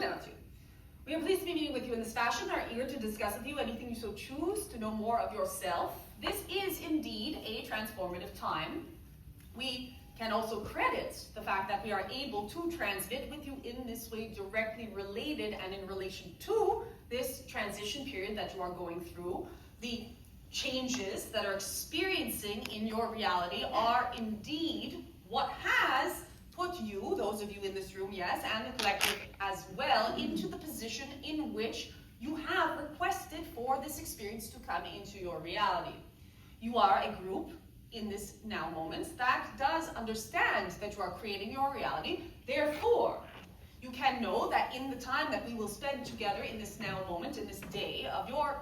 without you. We are pleased to be meeting with you in this fashion, are eager to discuss with you anything you so choose to know more of yourself. This is indeed a transformative time. We can also credit the fact that we are able to transmit with you in this way, directly related and in relation to this transition period that you are going through. The changes that are experiencing in your reality are indeed what has put you, those of you in this room, yes, and the collective as well, into the position in which you have requested for this experience to come into your reality. You are a group in this now moment that does understand that you are creating your reality. Therefore, you can know that in the time that we will spend together in this now moment, in this day of your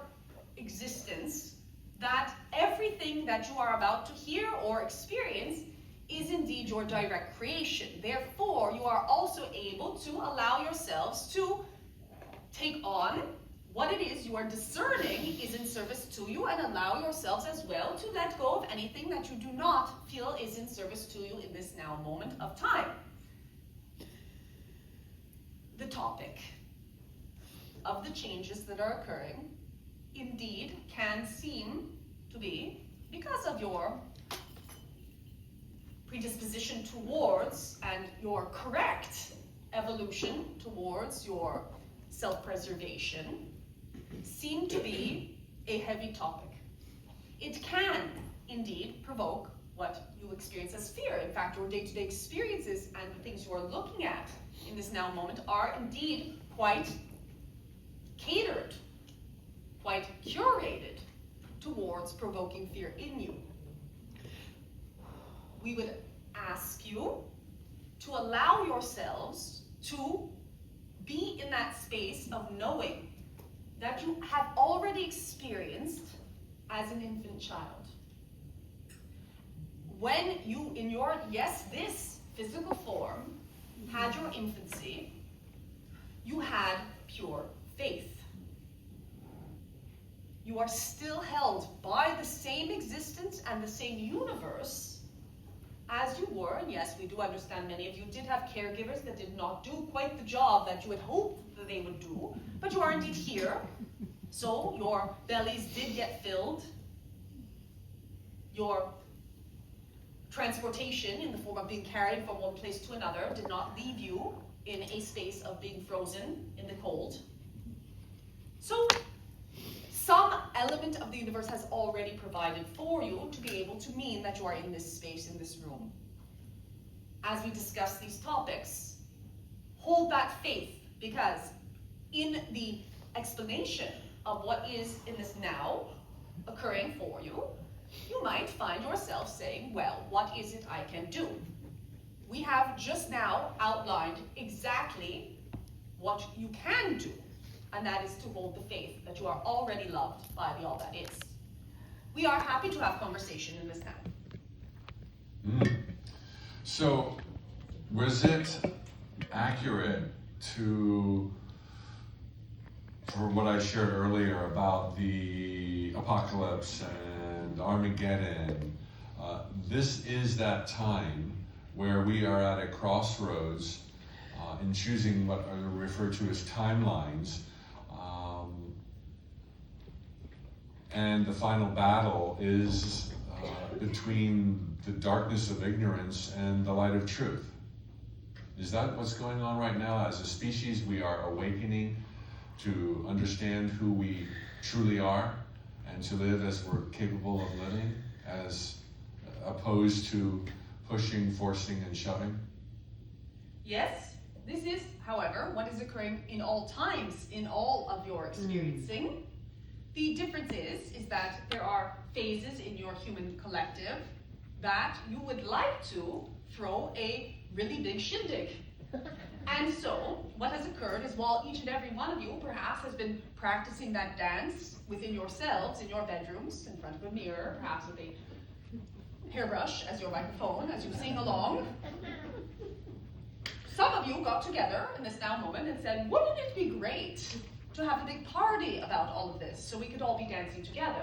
existence, that everything that you are about to hear or experience is indeed your direct creation. Therefore, you are also able to allow yourselves to take on what it is you are discerning is in service to you, and allow yourselves as well to let go of anything that you do not feel is in service to you in this now moment of time. The topic of the changes that are occurring indeed can seem to be, because of your predisposition towards and your correct evolution towards your self-preservation, seem to be a heavy topic. It can indeed provoke what you experience as fear. In fact, your day-to-day experiences and the things you are looking at in this now moment are indeed quite catered, quite curated towards provoking fear in you. We would ask you to allow yourselves to be in that space of knowing that you have already experienced as an infant child. When you, in your, yes, this physical form, had your infancy, you had pure faith. You are still held by the same existence and the same universe as you were, and yes, we do understand many of you did have caregivers that did not do quite the job that you had hoped that they would do, but you are indeed here, so your bellies did get filled. Your transportation in the form of being carried from one place to another did not leave you in a space of being frozen in the cold. So some element of the universe has already provided for you to be able to mean that you are in this space, in this room. As we discuss these topics, hold that faith, because in the explanation of what is in this now occurring for you, you might find yourself saying, well, what is it I can do? We have just now outlined exactly what you can do, and that is to hold the faith that you are already loved by the all that is. We are happy to have conversation in this now. So, was it accurate for what I shared earlier about the apocalypse and Armageddon? This is that time where we are at a crossroads in choosing what are referred to as timelines. And the final battle is between the darkness of ignorance and the light of truth. Is that what's going on right now? As a species, we are awakening to understand who we truly are and to live as we're capable of living, as opposed to pushing, forcing, and shoving? Yes, this is, however, what is occurring in all times, in all of your experiencing. The difference is that there are phases in your human collective that you would like to throw a really big shindig. And so, what has occurred is while each and every one of you perhaps has been practicing that dance within yourselves, in your bedrooms, in front of a mirror, perhaps with a hairbrush as your microphone, as you sing along, some of you got together in this now moment and said, wouldn't it be great to have a big party about all of this so we could all be dancing together?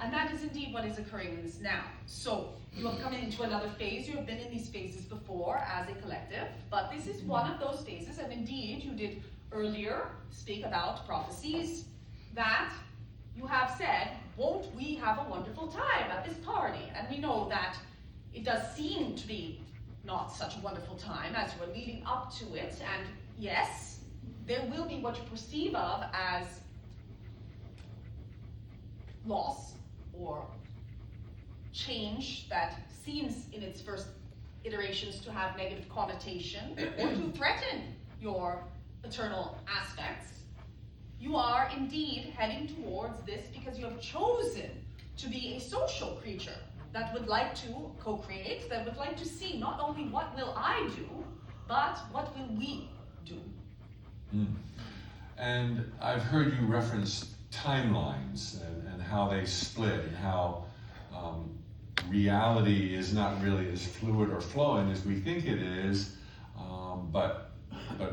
And that is indeed what is occurring in this now. So you have come into another phase. You have been in these phases before as a collective, but this is one of those phases, and indeed you did earlier speak about prophecies that you have said, won't we have a wonderful time at this party? And we know that it does seem to be not such a wonderful time as you are leading up to it. And yes, there will be what you perceive of as loss or change that seems in its first iterations to have negative connotation or to threaten your eternal aspects. You are indeed heading towards this because you have chosen to be a social creature that would like to co-create, that would like to see not only what will I do, but what will we do. And I've heard you reference timelines and how they split and how reality is not really as fluid or flowing as we think it is, but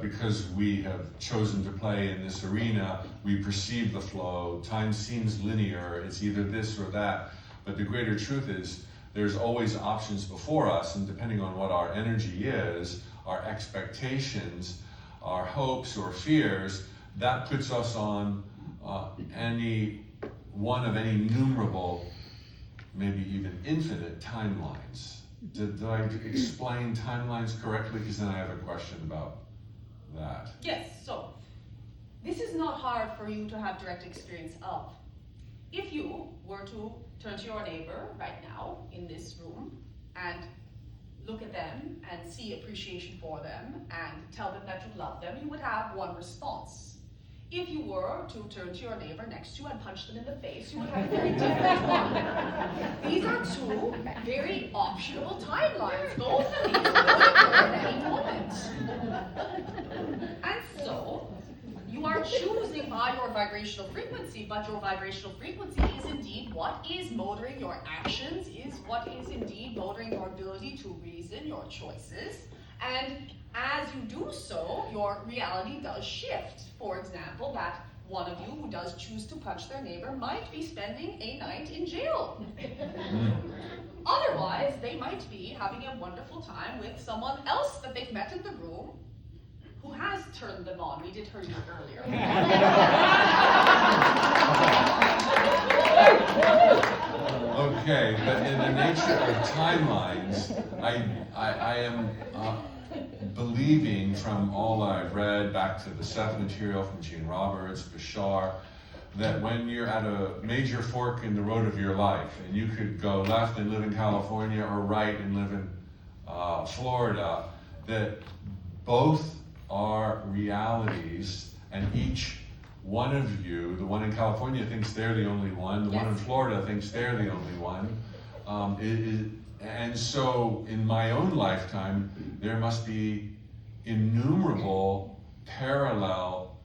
because we have chosen to play in this arena, we perceive the flow. Time seems linear, it's either this or that, but the greater truth is there's always options before us, and depending on what our energy is, our expectations, our hopes or fears, that puts us on any one of any innumerable, maybe even infinite timelines. Did I explain timelines correctly? Because then I have a question about that. Yes, so this is not hard for you to have direct experience of. If you were to turn to your neighbor right now in this room and look at them and see appreciation for them and tell them that you love them, you would have one response. If you were to turn to your neighbor next to you and punch them in the face, you would have a very different one. These are two very optional timelines. Both of these could occur at any moment. And so, you are choosing by your vibrational frequency, but your vibrational frequency is indeed what is motoring your actions, is what is indeed motoring your ability to reason, your choices. And as you do so, your reality does shift. For example, that one of you who does choose to punch their neighbor might be spending a night in jail. Otherwise, they might be having a wonderful time with someone else that they've met in the room who has turned them on. We did hear you earlier. Okay, but in the nature of timelines, I am believing from all I've read, back to the Seth material from Gene Roberts, Bashar, that when you're at a major fork in the road of your life, and you could go left and live in California or right and live in Florida, that both are realities, and each one of you, the one in California thinks they're the only one, the one in Florida thinks they're the only one. And so in my own lifetime, there must be innumerable parallel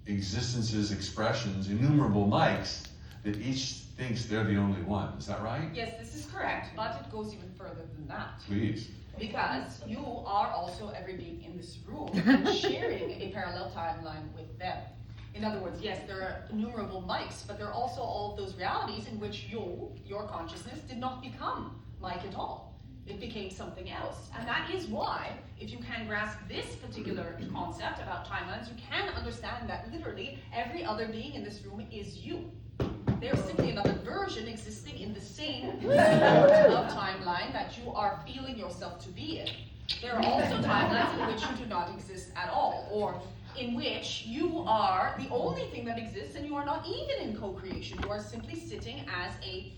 existences, expressions, innumerable Mikes that each thinks they're the only one. Is that right? Yes, this is correct, but it goes even further than that. Please. Because you are also every being in this room and sharing a parallel timeline with them. In other words, yes, there are innumerable Mikes, but there are also all of those realities in which your consciousness did not become Mike at all. It became something else. And that is why, if you can grasp this particular concept about timelines, you can understand that literally every other being in this room is you. They're simply another version existing in the same sort of timeline that you are feeling yourself to be in. There are also timelines in which you do not exist at all, or in which you are the only thing that exists and you are not even in co-creation. You are simply sitting as a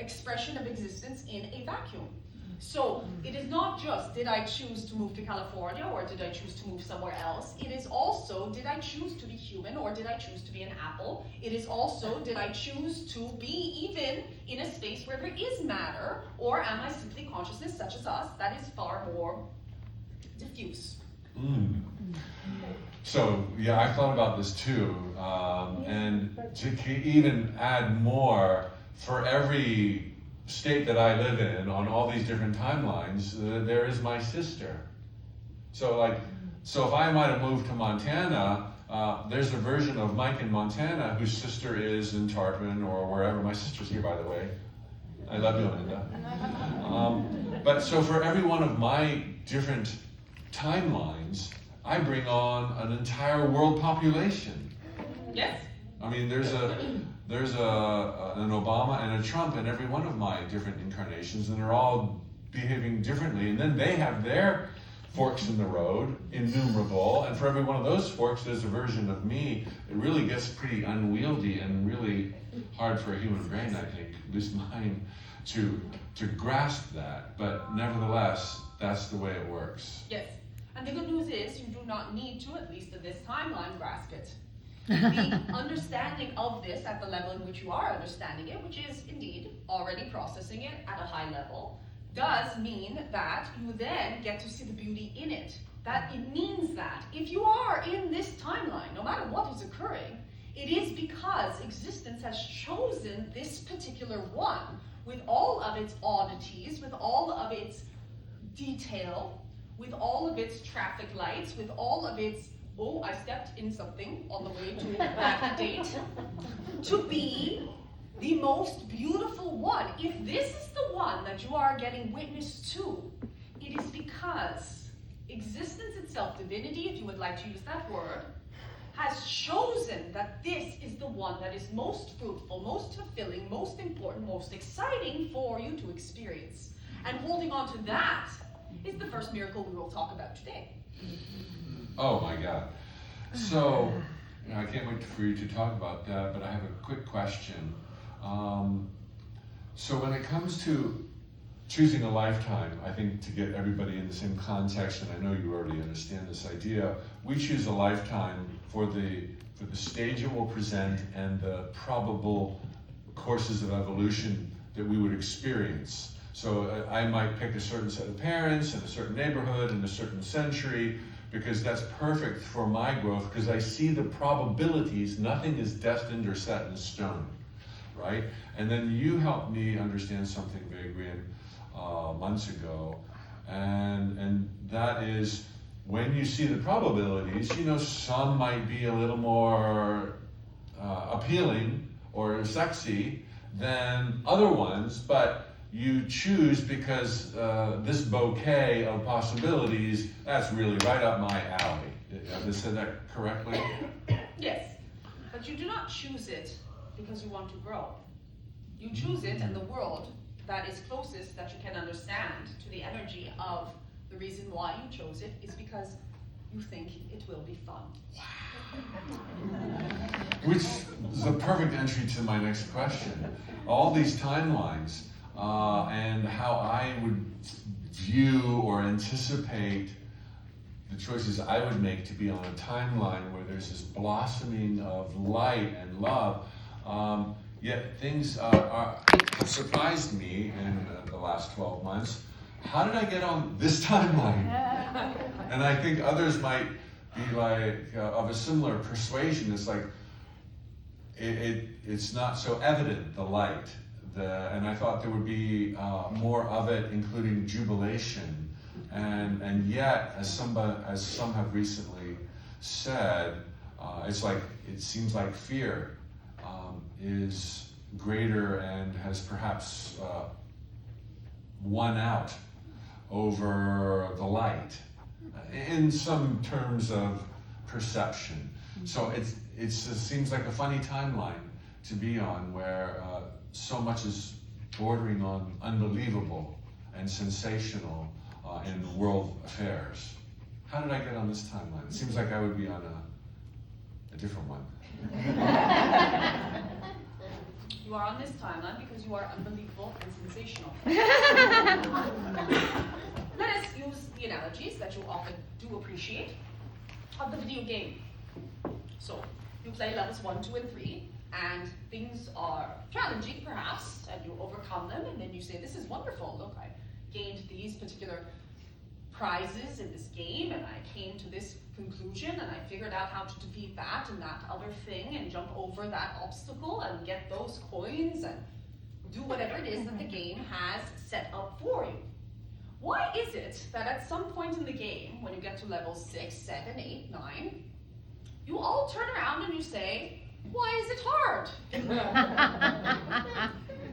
expression of existence in a vacuum. So it is not just, did I choose to move to California or did I choose to move somewhere else? It is also, did I choose to be human or did I choose to be an apple? It is also, did I choose to be even in a space where there is matter, or am I simply consciousness such as us that is far more diffuse? So, yeah, I thought about this too, and to even add more, for every state that I live in, on all these different timelines, there is my sister. So if I might have moved to Montana, there's a version of Mike in Montana whose sister is in Tarpon or wherever. My sister's here, by the way. I love you, Linda. But so for every one of my different timelines, I bring on an entire world population. Yes. I mean, there's an Obama and a Trump in every one of my different incarnations, and they're all behaving differently. And then they have their forks in the road, innumerable, and for every one of those forks, there's a version of me. It really gets pretty unwieldy and really hard for a human brain, I think, at least mine, to grasp that. But nevertheless, that's the way it works. Yes. And the good news is you do not need to, at least in this timeline, grasp it. The understanding of this at the level in which you are understanding it, which is indeed already processing it at a high level, does mean that you then get to see the beauty in it. That it means that if you are in this timeline, no matter what is occurring, it is because existence has chosen this particular one with all of its oddities, with all of its detail, with all of its traffic lights, with all of its, oh, I stepped in something on the way to that date, to be the most beautiful one. If this is the one that you are getting witness to, it is because existence itself, divinity, if you would like to use that word, has chosen that this is the one that is most fruitful, most fulfilling, most important, most exciting for you to experience. And holding on to that is the first miracle we will talk about today. Oh my God. So, I can't wait for you to talk about that, but I have a quick question. So when it comes to choosing a lifetime, I think to get everybody in the same context, and I know you already understand this idea, we choose a lifetime for the stage it will present and the probable courses of evolution that we would experience. So I might pick a certain set of parents in a certain neighborhood in a certain century, because that's perfect for my growth, because I see the probabilities. Nothing is destined or set in stone, right? And then you helped me understand something, Vagrein, months ago, and that is when you see the probabilities, some might be a little more appealing or sexy than other ones, but you choose because this bouquet of possibilities, that's really right up my alley. Have I said that correctly? Yes, but you do not choose it because you want to grow. You choose it in the world that is closest, that you can understand to the energy of the reason why you chose it is because you think it will be fun. Which is a perfect entry to my next question. All these timelines, and how I would view or anticipate the choices I would make to be on a timeline where there's this blossoming of light and love. Yet things have surprised me in the last 12 months. How did I get on this timeline? And I think others might be like of a similar persuasion. It's like it's not so evident, the light. And I thought there would be more of it, including jubilation. And yet, as some have recently said, it seems like fear is greater and has perhaps won out over the light in some terms of perception. So it seems like a funny timeline to be on, where so much is bordering on unbelievable and sensational in world affairs. How did I get on this timeline? It seems like I would be on a different one. You are on this timeline because you are unbelievable and sensational. Let us use the analogies that you often do appreciate of the video game. So, you play levels 1, 2, and 3, and things are challenging perhaps, and you overcome them, and then you say, this is wonderful, look, I gained these particular prizes in this game, and I came to this conclusion, and I figured out how to defeat that and that other thing, and jump over that obstacle, and get those coins, and do whatever it is that the game has set up for you. Why is it that at some point in the game, when you get to levels 6, 7, 8, 9, you all turn around and you say, why is it hard?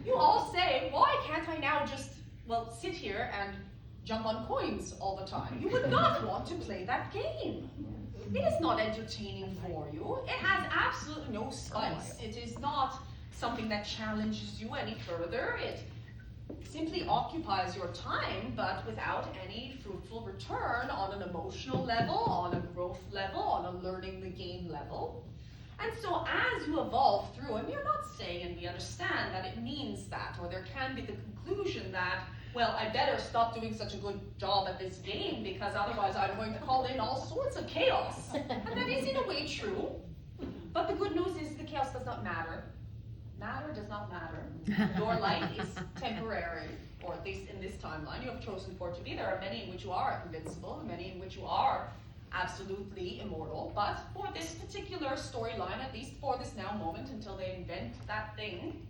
You all say, why can't I now just, sit here and jump on coins all the time. You would not want to play that game. It is not entertaining for you. It has absolutely no spice. It is not something that challenges you any further. It simply occupies your time, but without any fruitful return on an emotional level, on a growth level, on a learning the game level. And so as you evolve through, and we are not saying, and we understand that it means that, or there can be the conclusion that, well, I better stop doing such a good job at this game because otherwise I'm going to call in all sorts of chaos. And that is in a way true. But the good news is the chaos does not matter. Matter does not matter. Your life is temporary, or at least in this timeline you have chosen for it to be. There are many in which you are invincible, many in which you are absolutely immortal. But for this particular storyline, at least for this now moment until they invent that thing,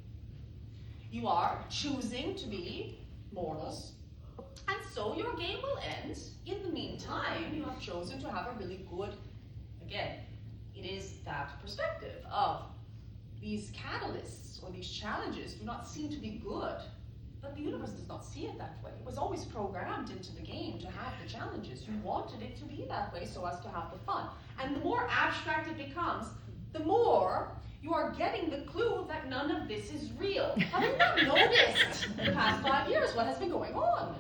you are choosing to be mortals. And so your game will end. In the meantime, you have chosen to have a really good, again, it is that perspective of these catalysts or these challenges do not seem to be good, but the universe does not see it that way. It was always programmed into the game to have the challenges. You wanted it to be that way so as to have the fun. And the more abstract it becomes, the more you are getting the clue that none of this is real. Have you not noticed the past 5 years what has been going on?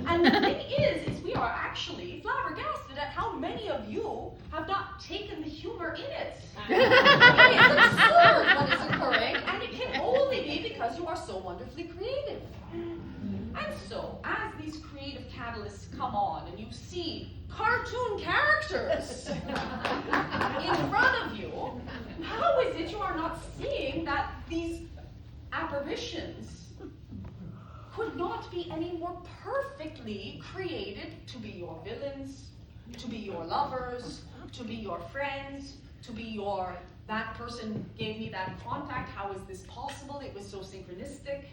And the thing is we are actually flabbergasted at how many of you have not taken the humor in it. It is absurd what is occurring, and it can only be because you are so wonderfully creative. And so, as these creative catalysts come on and you see cartoon characters in front of you, how is it you are not seeing that these apparitions could not be any more perfectly created to be your villains, to be your lovers, to be your friends, to be your, that person gave me that contact, how is this possible? It was so synchronistic.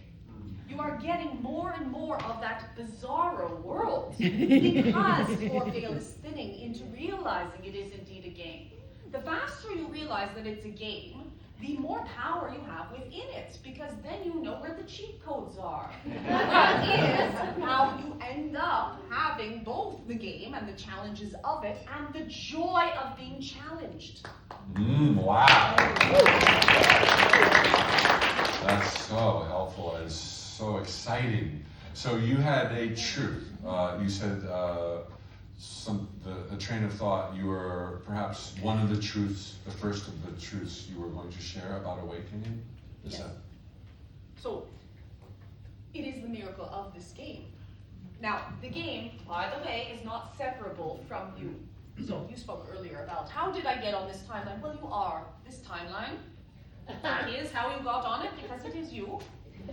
You are getting more and more of that bizarro world because your veil is thinning into realizing it is indeed a game. The faster you realize that it's a game, the more power you have within it, because then you know where the cheat codes are. That is how you end up having both the game and the challenges of it and the joy of being challenged. Wow. That's so helpful. It's so exciting. So you had a truth. You said a train of thought. You were perhaps one of the truths, the first of the truths you were going to share about awakening. Yes. So it is the miracle of this game. Now, the game, by the way, is not separable from you. So you spoke earlier about how did I get on this timeline? Well, you are this timeline. That is how you got on it because it is you.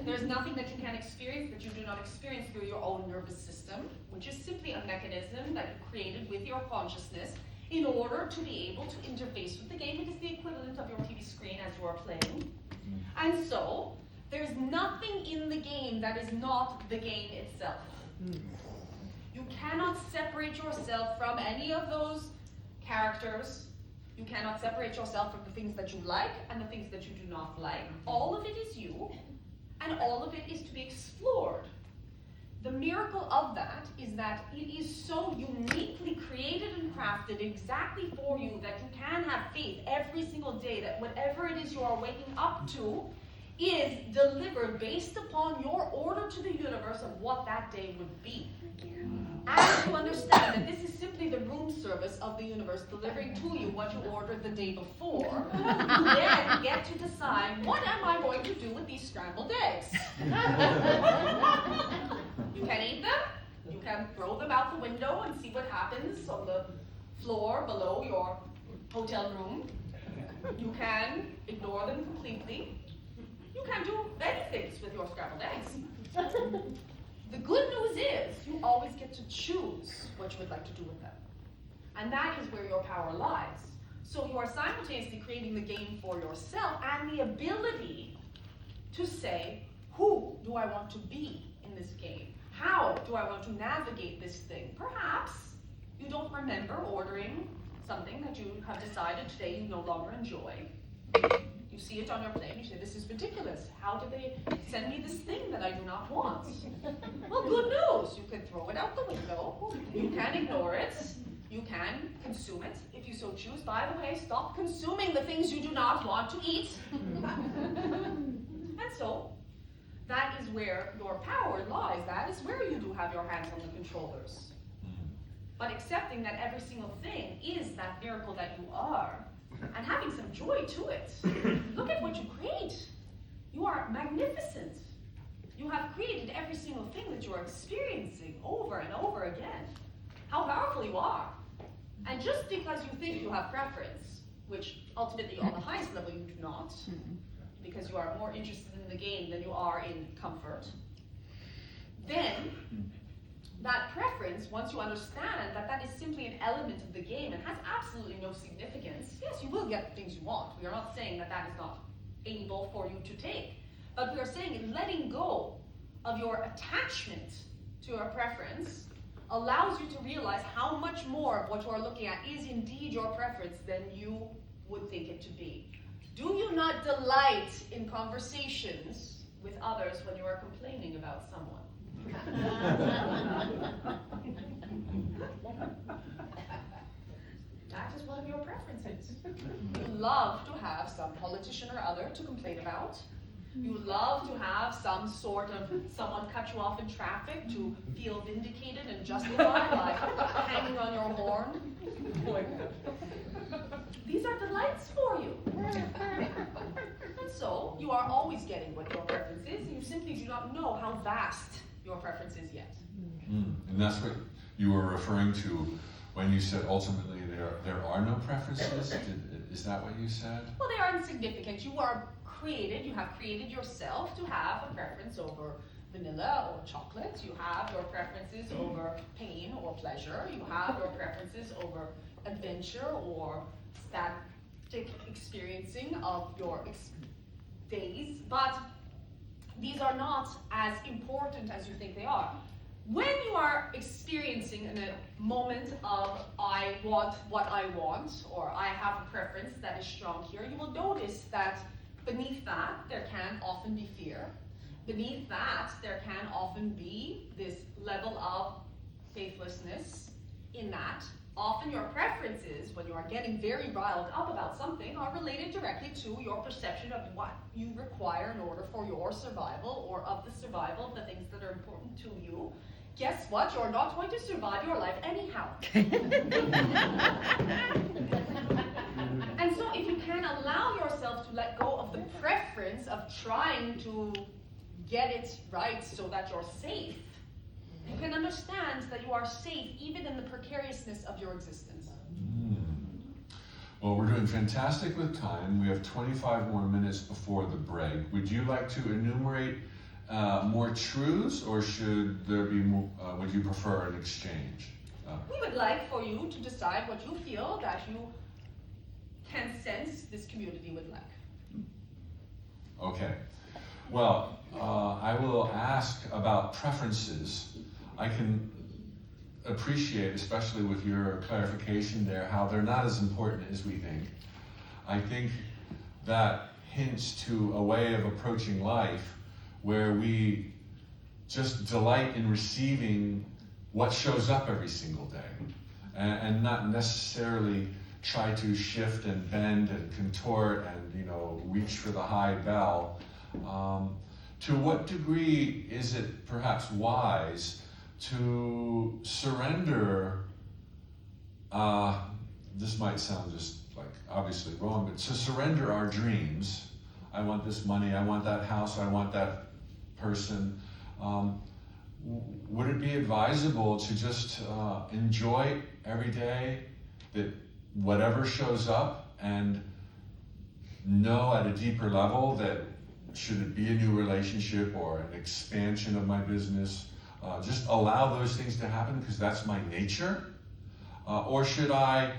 There's nothing that you can experience that you do not experience through your own nervous system, which is simply a mechanism that you created with your consciousness in order to be able to interface with the game. It is the equivalent of your TV screen as you are playing. And so, there's nothing in the game that is not the game itself. You cannot separate yourself from any of those characters. You cannot separate yourself from the things that you like and the things that you do not like. All of it is you. And all of it is to be explored. The miracle of that is that it is so uniquely created and crafted exactly for you that you can have faith every single day that whatever it is you are waking up to is delivered based upon your order to the universe of what that day would be. And you understand that this is simply the room service of the universe delivering to you what you ordered the day before. You then get to decide, what am I going to do with these scrambled eggs? You can eat them, you can throw them out the window and see what happens on the floor below your hotel room. You can ignore them completely. You can do many things with your scrambled eggs. The good news is you always get to choose what you would like to do with them. And that is where your power lies. So you are simultaneously creating the game for yourself and the ability to say, who do I want to be in this game? How do I want to navigate this thing? Perhaps you don't remember ordering something that you have decided today you no longer enjoy. You see it on your plate, you say, this is ridiculous. How did they send me this thing that I do not want? Well, good news. You can throw it out the window. You can ignore it. You can consume it if you so choose. By the way, stop consuming the things you do not want to eat. And so, that is where your power lies. That is where you do have your hands on the controllers. But accepting that every single thing is that miracle that you are, and having some joy to it. Look at what you create. You are magnificent. You have created every single thing that you are experiencing over and over again. How powerful you are. And just because you think you have preference, which ultimately on the highest level you do not, because you are more interested in the game than you are in comfort, then that preference, once you understand that that is simply an element of the game and has absolutely no significance, yes, you will get the things you want. We are not saying that that is not able for you to take. But we are saying letting go of your attachment to your preference allows you to realize how much more of what you are looking at is indeed your preference than you would think it to be. Do you not delight in conversations with others when you are complaining about someone? That is one of your preferences. You love to have some politician or other to complain about. You love to have some sort of someone cut you off in traffic to feel vindicated and justified by hanging on your horn. These are delights for you. And so you are always getting what your preference is, and you simply do not know how vast your preference is yet. And that's what you were referring to when you said ultimately there are no preferences? Is that what you said? Well, they are insignificant. You are created, you have created yourself to have a preference over vanilla or chocolate. You have your preferences over pain or pleasure. You have your preferences over adventure or static experiencing of your days. But these are not as important as you think they are. When you are experiencing in a moment of I want what I want, or I have a preference that is strong here, you will notice that beneath that there can often be fear. Beneath that there can often be this level of faithlessness in that. Often your preferences, when you are getting very riled up about something, are related directly to your perception of what you require in order for your survival, or of the survival of the things that are important to you. Guess what? You're not going to survive your life anyhow. And so if you can allow yourself to let go of the preference of trying to get it right so that you're safe, you can understand that you are safe even in the precariousness of your existence. Well, we're doing fantastic with time. We have 25 more minutes before the break. Would you like to enumerate more truths, or should there be more, would you prefer an exchange? We would like for you to decide what you feel that you can sense this community would like. Okay. Well, I will ask about preferences. I can appreciate, especially with your clarification there, how they're not as important as we think. I think that hints to a way of approaching life where we just delight in receiving what shows up every single day, and not necessarily try to shift and bend and contort and reach for the high bell. To what degree is it perhaps wise to surrender, this might sound just like obviously wrong, but to surrender our dreams? I want this money, I want that house, I want that person. Would it be advisable to just enjoy every day, that whatever shows up, and know at a deeper level that should it be a new relationship or an expansion of my business, just allow those things to happen because that's my nature? Or should I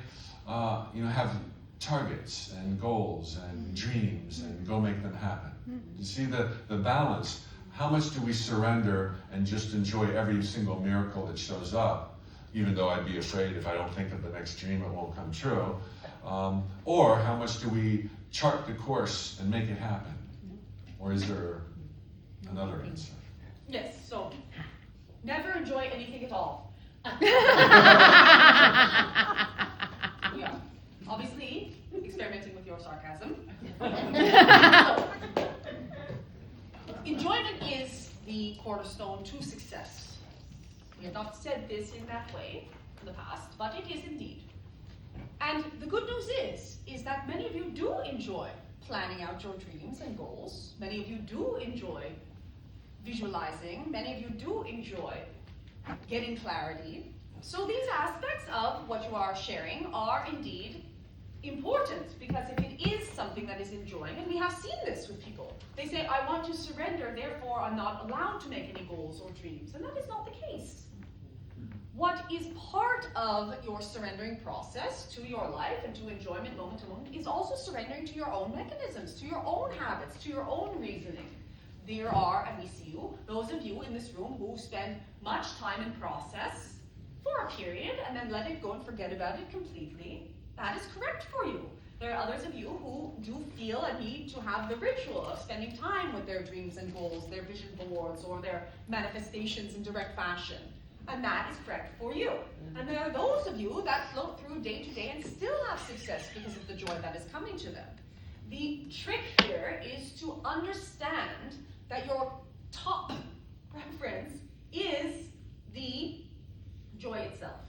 have targets and goals and dreams and go make them happen? You see the balance. How much do we surrender and just enjoy every single miracle that shows up, even though I'd be afraid if I don't think of the next dream it won't come true? Or how much do we chart the course and make it happen? Or is there another answer? Yes, so never enjoy anything at all. Yeah, obviously experimenting with your sarcasm. So, enjoyment is the cornerstone to success. We have not said this in that way in the past, but it is indeed. And the good news is that many of you do enjoy planning out your dreams and goals. Many of you do enjoy visualizing. Many of you do enjoy getting clarity. So these aspects of what you are sharing are indeed important, because if it is something that is enjoying, and we have seen this with people, they say, I want to surrender, therefore I'm not allowed to make any goals or dreams, and that is not the case. What is part of your surrendering process to your life and to enjoyment moment to moment is also surrendering to your own mechanisms, to your own habits, to your own reasoning. There are, and we see you, those of you in this room who spend much time in process for a period and then let it go and forget about it completely. That is correct for you. There are others of you who do feel a need to have the ritual of spending time with their dreams and goals, their vision boards, or their manifestations in direct fashion. And that is correct for you. And there are those of you that float through day to day and still have success because of the joy that is coming to them. The trick here is to understand that your top preference is the joy itself.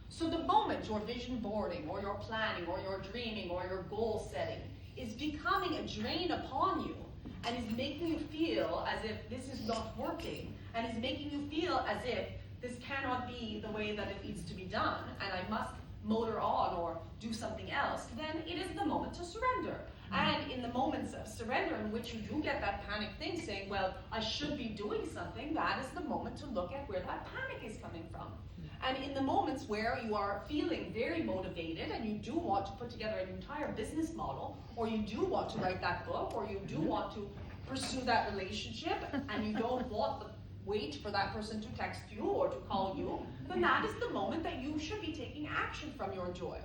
So the moment your vision boarding or your planning or your dreaming or your goal setting is becoming a drain upon you and is making you feel as if this is not working and is making you feel as if this cannot be the way that it needs to be done and I must motor on or do something else, then it is the moment to surrender. And in the moments of surrender in which you do get that panic thing saying, well, I should be doing something, that is the moment to look at where that panic is coming from. And in the moments where you are feeling very motivated and you do want to put together an entire business model, or you do want to write that book, or you do want to pursue that relationship, and you don't want to wait for that person to text you or to call you, then that is the moment that you should be taking action from your joy.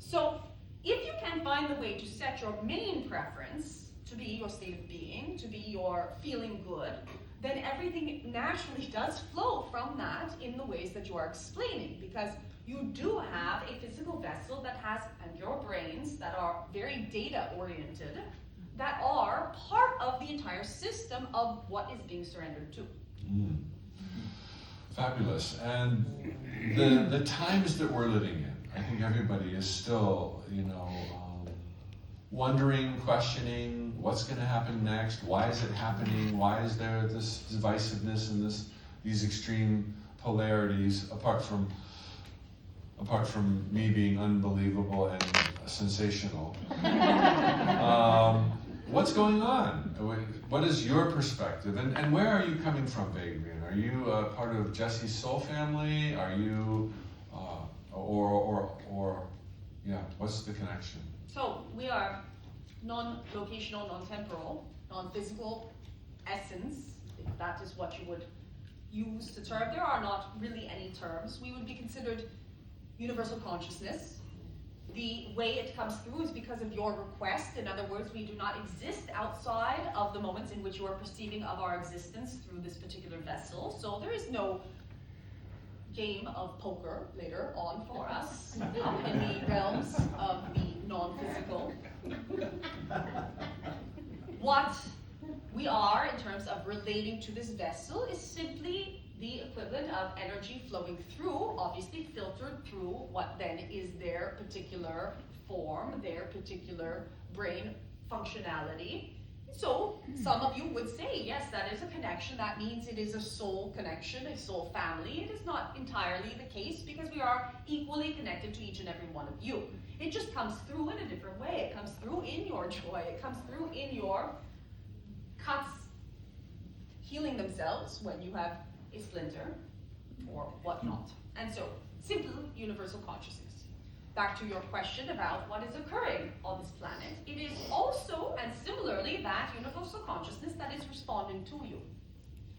So if you can find the way to set your main preference to be your state of being, to be your feeling good, then everything naturally does flow from that in the ways that you are explaining, because you do have a physical vessel that has, and your brains that are very data oriented, that are part of the entire system of what is being surrendered to. Fabulous. And the times that we're living in, I think everybody is still, wondering, questioning, what's going to happen next? Why is it happening? Why is there this divisiveness and these extreme polarities? Apart from me being unbelievable and sensational, what's going on? What is your perspective? And where are you coming from, Vagrein? Are you part of Jesse's soul family? Are you, what's the connection? So we are non-locational, non-temporal, non-physical essence, if that is what you would use to term. There are not really any terms. We would be considered universal consciousness. The way it comes through is because of your request. In other words, we do not exist outside of the moments in which you are perceiving of our existence through this particular vessel. So there is no game of poker later on for us in the realms of the non-physical. What we are in terms of relating to this vessel is simply the equivalent of energy flowing through, obviously filtered through what then is their particular form, their particular brain functionality. So some of you would say, yes, that is a connection. That means it is a soul connection, a soul family. It is not entirely the case because we are equally connected to each and every one of you. It just comes through in a different way. It comes through in your joy. It comes through in your cuts healing themselves when you have a splinter or whatnot. And so, simple universal consciousness. Back to your question about what is occurring on this planet. It is also, and similarly, that universal consciousness that is responding to you.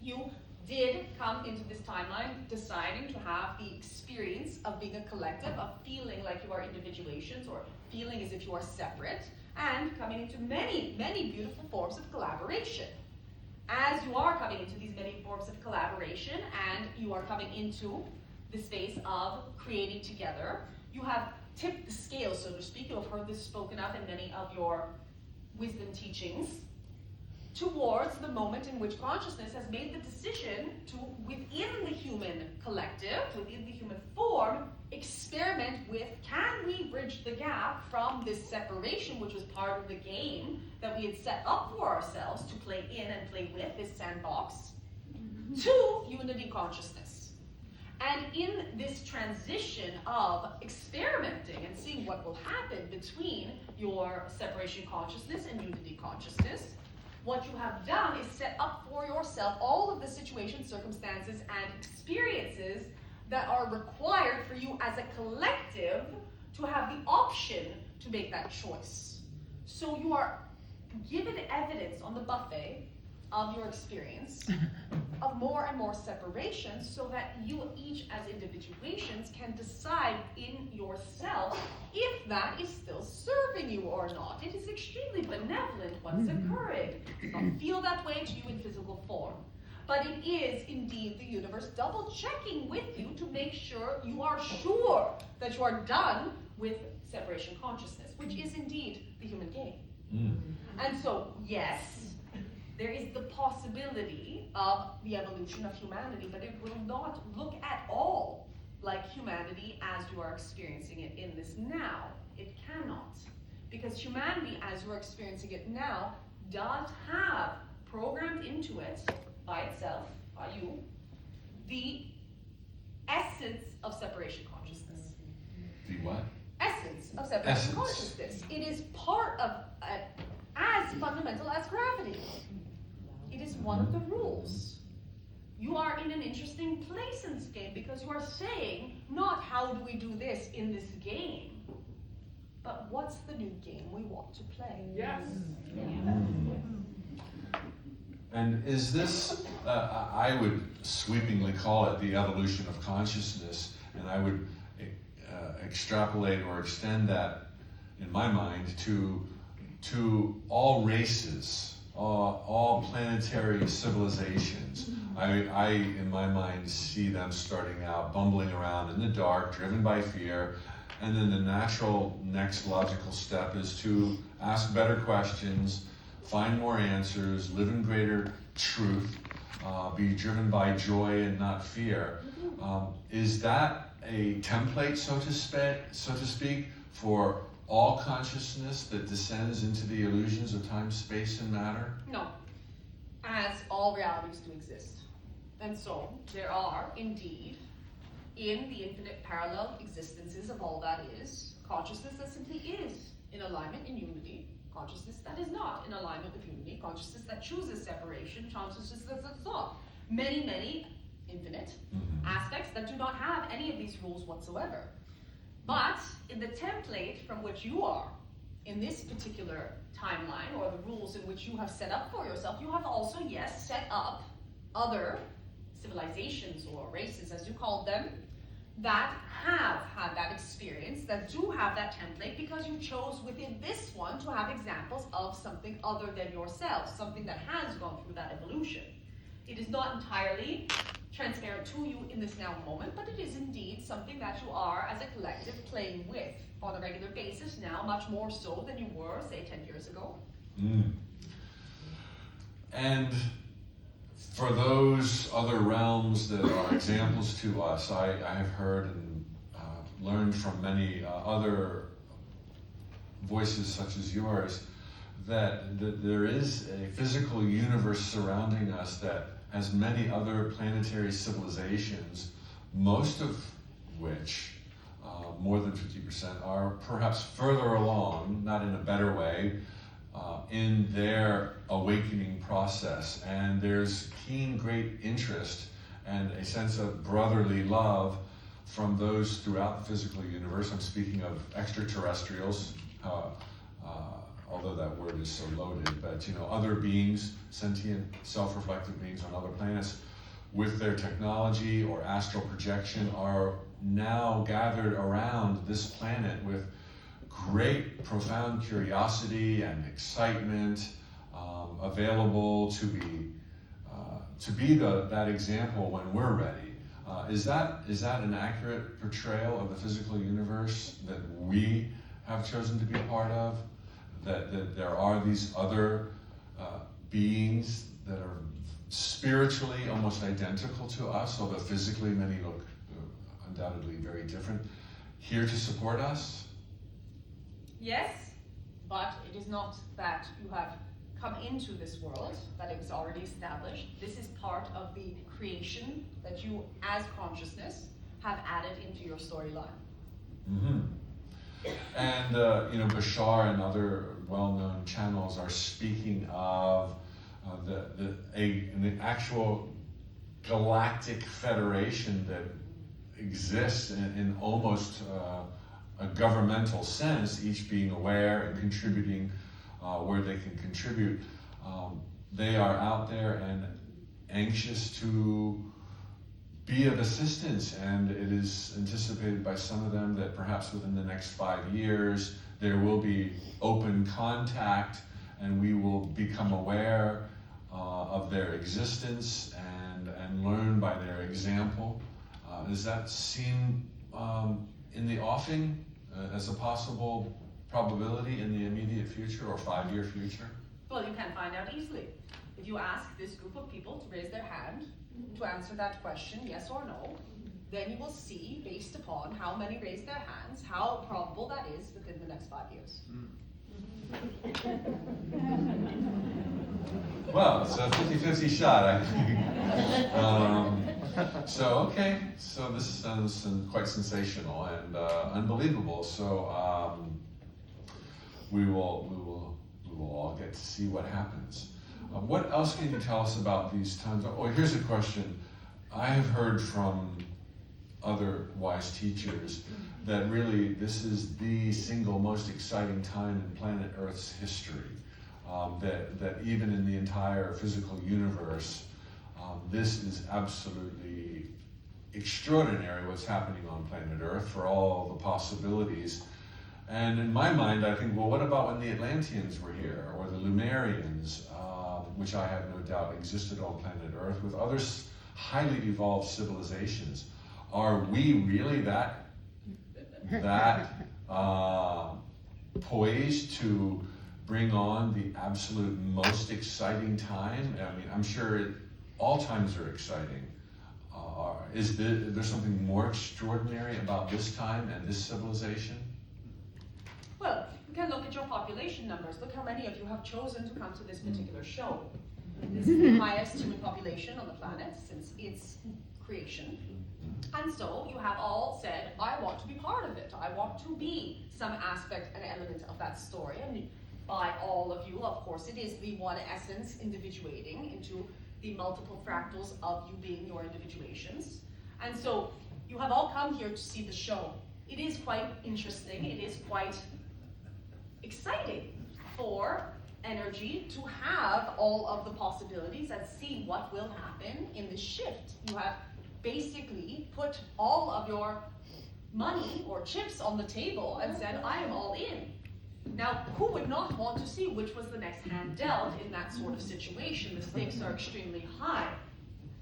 You did come into this timeline deciding to have the experience of being a collective, of feeling like you are individuations, or feeling as if you are separate, and coming into many, many beautiful forms of collaboration. As you are coming into these many forms of collaboration, and you are coming into the space of creating together, you have tipped the scale, so to speak. You have heard this spoken of in many of your wisdom teachings, towards the moment in which consciousness has made the decision to, within the human collective, within the human form, experiment with, can we bridge the gap from this separation, which was part of the game that we had set up for ourselves to play in and play with, this sandbox, to unity consciousness. And in this transition of experimenting and seeing what will happen between your separation consciousness and unity consciousness, what you have done is set up for yourself all of the situations, circumstances, and experiences that are required for you as a collective to have the option to make that choice. So you are given evidence on the buffet of your experience of more and more separation, so that you each as individuations can decide in yourself if that is still serving you or not. It is extremely benevolent what's occurring. It does not feel that way to you in physical form, but it is indeed the universe double checking with you to make sure you are sure that you are done with separation consciousness, which is indeed the human game. And so, yes, there is the possibility of the evolution of humanity, but it will not look at all like humanity as you are experiencing it in this now. It cannot. Because humanity, as you are experiencing it now, does have programmed into it, by itself, by you, the essence of separation consciousness. The what? Essence of separation consciousness. It is part of, as fundamental as gravity. It is one of the rules. You are in an interesting place in this game, because you are saying, not how do we do this in this game, but what's the new game we want to play? Yes. And is this, I would sweepingly call it the evolution of consciousness, and I would extrapolate or extend that, in my mind, to all races, all planetary civilizations. I, in my mind, see them starting out bumbling around in the dark, driven by fear, and then the natural next logical step is to ask better questions, find more answers, live in greater truth, be driven by joy and not fear. Is that a template, so to speak, for all consciousness that descends into the illusions of time, space, and matter? No, as all realities do exist. And so there are indeed, in the infinite parallel existences of all that is, consciousness that simply is in alignment in unity, consciousness that is not in alignment with unity, consciousness that chooses separation, consciousness that's not. Many, many infinite aspects that do not have any of these rules whatsoever. But in the template from which you are, in this particular timeline, or the rules in which you have set up for yourself, you have also, yes, set up other civilizations or races, as you called them, that have had that experience, that do have that template, because you chose within this one to have examples of something other than yourself, something that has gone through that evolution. It is not entirely transparent to you in this now moment, but it is indeed something that you are, as a collective, playing with on a regular basis now, much more so than you were, say, 10 years ago. And for those other realms that are examples to us, I have heard and learned from many other voices such as yours that there is a physical universe surrounding us that has many other planetary civilizations, most of which, more than 50%, are perhaps further along, not in a better way, in their awakening process. And there's keen, great interest and a sense of brotherly love from those throughout the physical universe. I'm speaking of extraterrestrials, although that word is so loaded, but other beings, sentient, self-reflective beings on other planets, with their technology or astral projection, are now gathered around this planet with great, profound curiosity and excitement, available to be that example when we're ready. Is that an accurate portrayal of the physical universe that we have chosen to be a part of? That there are these other beings that are spiritually almost identical to us, although physically many look undoubtedly very different, here to support us? Yes, but it is not that you have come into this world, that it was already established. This is part of the creation that you, as consciousness, have added into your storyline. Mm-hmm. And Bashar and other well-known channels are speaking of an actual galactic federation that exists in almost a governmental sense, each being aware and contributing where they can contribute. They are out there and anxious to be of assistance, and it is anticipated by some of them that perhaps within the next 5 years there will be open contact and we will become aware of their existence and learn by their example. Does that seem in the offing as a possible probability in the immediate future or 5-year future? Well, you can find out easily. If you ask this group of people to raise their hand to answer that question, yes or no, then you will see, based upon how many raise their hands, how probable that is within the next 5 years. Well, it's a 50-50 shot, I think. Okay, so this sounds quite sensational and unbelievable. So we will all get to see what happens. What else can you tell us about these times? Oh, here's a question. I have heard from other wise teachers that really this is the single most exciting time in planet Earth's history. That even in the entire physical universe, this is absolutely extraordinary what's happening on planet Earth for all the possibilities. And in my mind, I think, well, what about when the Atlanteans were here, or the Lumerians, which I have no doubt existed on planet Earth, with other highly evolved civilizations? Are we really that poised to bring on the absolute most exciting time? I mean, I'm sure all times are exciting. Is there something more extraordinary about this time and this civilization? Well, you can look at your population numbers. Look how many of you have chosen to come to this particular show. This is the highest human population on the planet since its creation. And so you have all said, I want to be part of it. I want to be some aspect and element of that story. And by all of you, of course, it is the one essence individuating into the multiple fractals of you being your individuations. And so you have all come here to see the show. It is quite interesting. It is quite exciting for energy to have all of the possibilities and see what will happen in this shift. You have basically put all of your money or chips on the table and said, I am all in. Now, who would not want to see which was the next hand dealt in that sort of situation? The stakes are extremely high.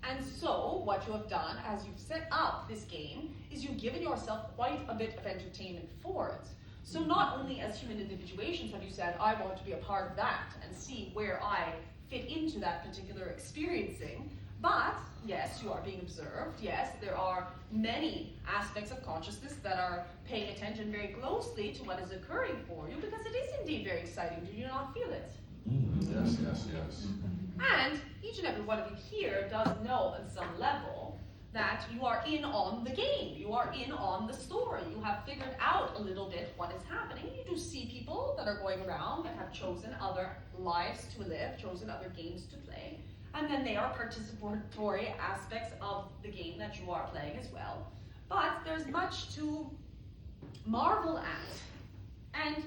And so, what you have done as you've set up this game is you've given yourself quite a bit of entertainment for it. So not only as human individuations have you said, I want to be a part of that and see where I fit into that particular experiencing, but yes, you are being observed. Yes, there are many aspects of consciousness that are paying attention very closely to what is occurring for you, because it is indeed very exciting. Do you not feel it? Yes, yes, yes. And each and every one of you here does know on some level that you are in on the game. You are in on the story. You have figured out a little bit what is happening. You do see people that are going around that have chosen other lives to live, chosen other games to play. And then they are participatory aspects of the game that you are playing as well. But there's much to marvel at. And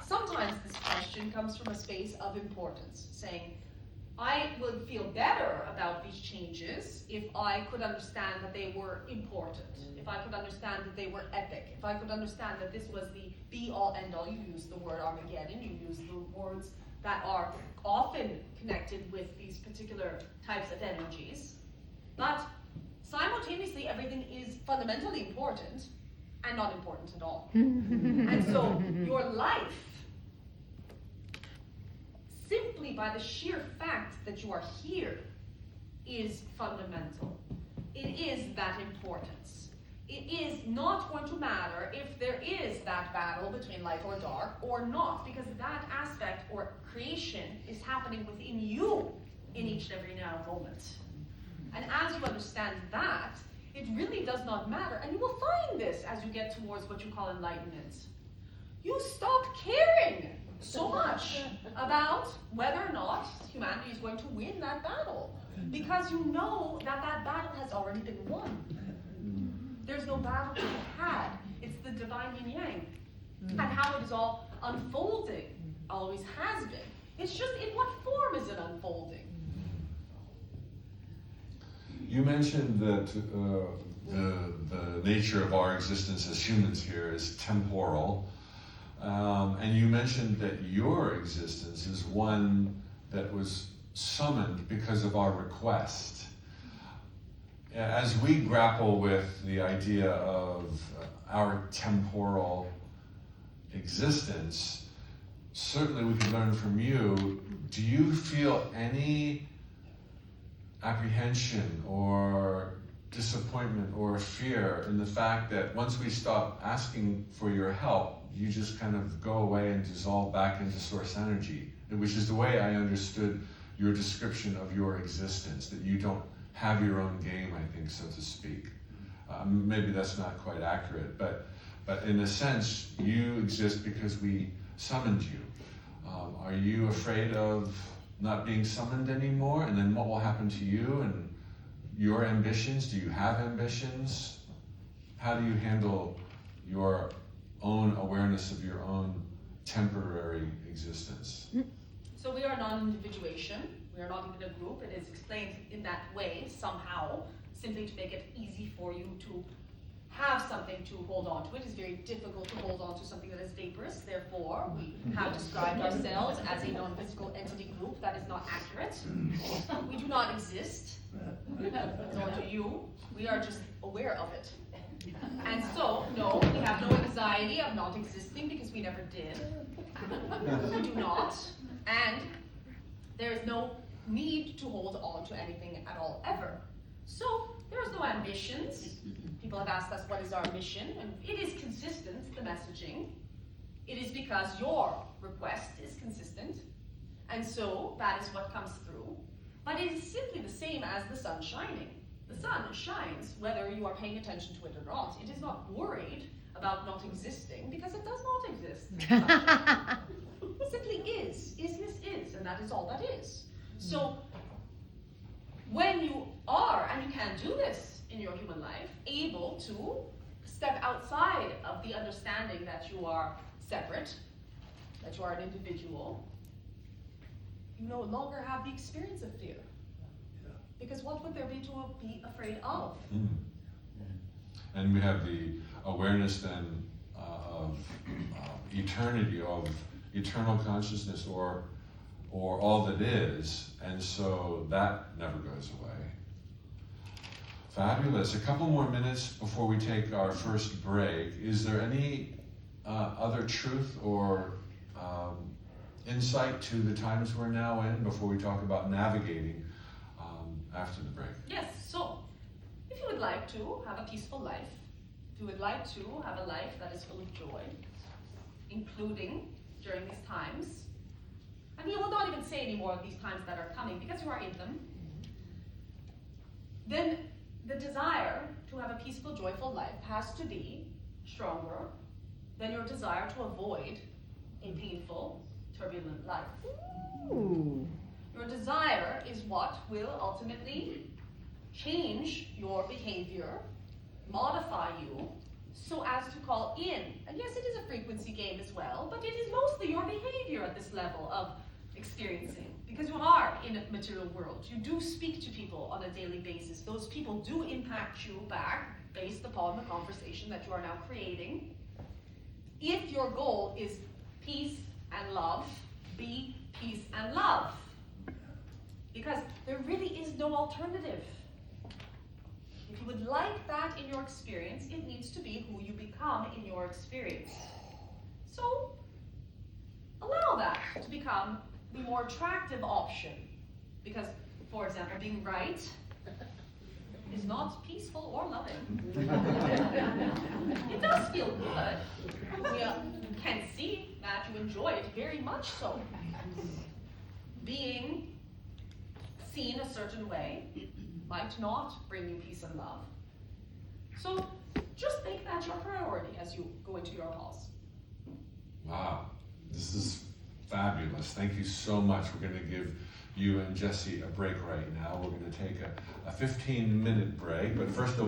sometimes this question comes from a space of importance, saying, I would feel better about these changes if I could understand that they were important, if I could understand that they were epic, if I could understand that this was the be all end all. You use the word Armageddon, you use the words that are often connected with these particular types of energies. But simultaneously, everything is fundamentally important and not important at all. And so your life, simply by the sheer fact that you are here, is fundamental. It is that importance. It is not going to matter if there is that battle between light or dark or not, because that aspect or creation is happening within you in each and every now moment. And as you understand that, it really does not matter. And you will find this as you get towards what you call enlightenment. You stop caring so much about whether or not humanity is going to win that battle, because you know that that battle has already been won. There's no battle to be had. It's the divine yin yang, and how it is all unfolding, always has been. It's just in what form is it unfolding? You mentioned that the nature of our existence as humans here is temporal. And you mentioned that your existence is one that was summoned because of our request. As we grapple with the idea of our temporal existence, certainly we can learn from you. Do you feel any apprehension or disappointment or fear in the fact that once we stop asking for your help, you just kind of go away and dissolve back into source energy, which is the way I understood your description of your existence, that you don't have your own game, I think, so to speak. Maybe that's not quite accurate, but in a sense, you exist because we summoned you. Are you afraid of not being summoned anymore? And then what will happen to you and your ambitions? Do you have ambitions? How do you handle your own awareness of your own temporary existence? So we are non-individuation. We are not even a group. It is explained in that way somehow, simply to make it easy for you to have something to hold on to. It is very difficult to hold on to something that is vaporous. Therefore, we have described ourselves as a non-physical entity group. That is not accurate. We do not exist, nor do you. We are just aware of it. And so, no, we have no anxiety of not existing because we never did. We do not. And there is no need to hold on to anything at all, ever. So, there is no ambitions. People have asked us, what is our mission? And it is consistent, the messaging. It is because your request is consistent. And so, that is what comes through. But it is simply the same as the sun shining. The sun shines whether you are paying attention to it or not. It is not worried about not existing because it does not exist. It simply is. Isness is, and that is all that is. So, when you are, and you can do this in your human life, able to step outside of the understanding that you are separate, that you are an individual, you no longer have the experience of fear. Because what would there be to be afraid of? And we have the awareness then of eternity, of eternal consciousness, or all that is, and so that never goes away. Fabulous. A couple more minutes before we take our first break. Is there any other truth or insight to the times we're now in before we talk about navigating after the break? Yes, so if you would like to have a peaceful life, if you would like to have a life that is full of joy, including during these times, and we will not even say any more of these times that are coming because you are in them, then the desire to have a peaceful, joyful life has to be stronger than your desire to avoid a painful, turbulent life. Ooh. Your desire is what will ultimately change your behavior, modify you, so as to call in. And yes, it is a frequency game as well, but it is mostly your behavior at this level of experiencing. Because you are in a material world. You do speak to people on a daily basis. Those people do impact you back based upon the conversation that you are now creating. If your goal is peace and love, be peace and love. Because there really is no alternative. If you would like that in your experience, it needs to be who you become in your experience. So, allow that to become the more attractive option. Because, for example, being right is not peaceful or loving. It does feel good. We can see that you enjoy it very much so. Being seen a certain way might not bring you peace and love. So just make that your priority as you go into your calls. Wow, this is fabulous. Thank you so much. We're going to give you and Jesse a break right now. We're going to take a 15-minute break, but first